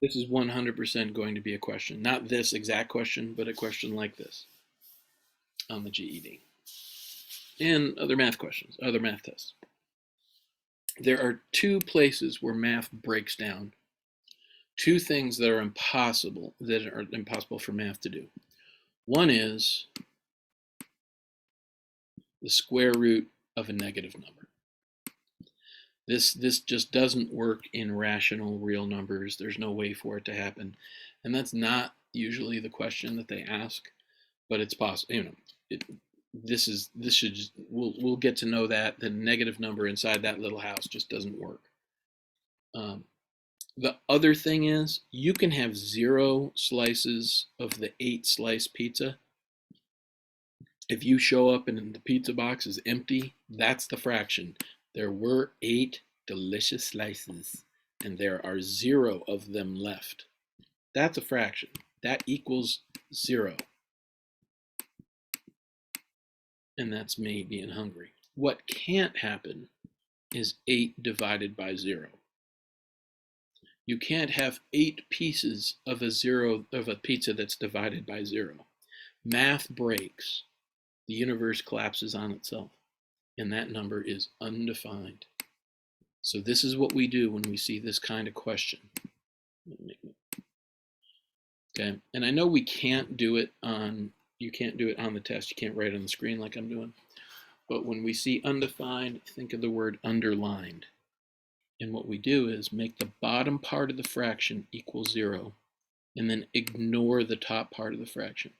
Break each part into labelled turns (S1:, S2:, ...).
S1: This is 100% going to be a question. Not this exact question, but a question like this on the GED. And other math questions, other math tests. There are two places where math breaks down. Two things that are impossible for math to do. One is the square root of a negative number. This just doesn't work in rational real numbers. There's no way for it to happen. And that's not usually the question that they ask, but it's possible. We'll get to know that the negative number inside that little house just doesn't work. The other thing is you can have 0 slices of the 8-slice pizza. If you show up and the pizza box is empty, that's the fraction. There were 8 delicious slices, and there are 0 of them left. That's a fraction. That equals 0. And that's me being hungry. What can't happen is 8 divided by 0. You can't have 8 pieces of a pizza that's divided by 0. Math breaks. The universe collapses on itself, and that number is undefined. So this is what we do when we see this kind of question. Okay, and I know you can't do it on the test. You can't write it on the screen like I'm doing. But when we see undefined, think of the word underlined. And what we do is make the bottom part of the fraction equal 0, and then ignore the top part of the fraction.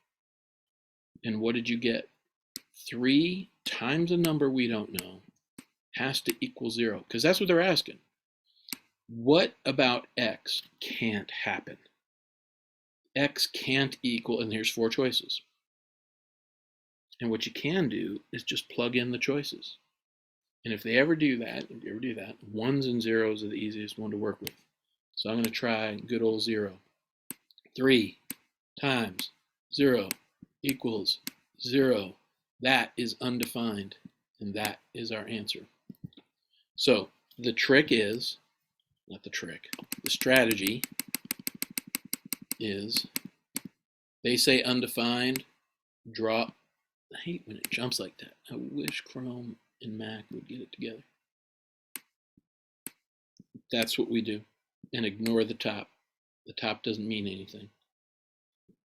S1: And what did you get? 3 times a number we don't know has to equal 0, because that's what they're asking. What about x can't happen? X can't equal, and here's 4 choices. And what you can do is just plug in the choices. And if they ever do that, ones and zeros are the easiest one to work with. So I'm going to try good old 0. 3 times 0 equals 0. That is undefined, and that is our answer. So the strategy is, they say undefined, draw. I hate when it jumps like that. I wish Chrome and Mac would get it together. That's what we do, and ignore the top. The top doesn't mean anything.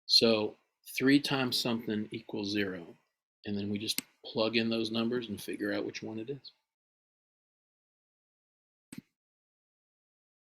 S1: So 3 times something equals 0, and then we just plug in those numbers and figure out which one it is.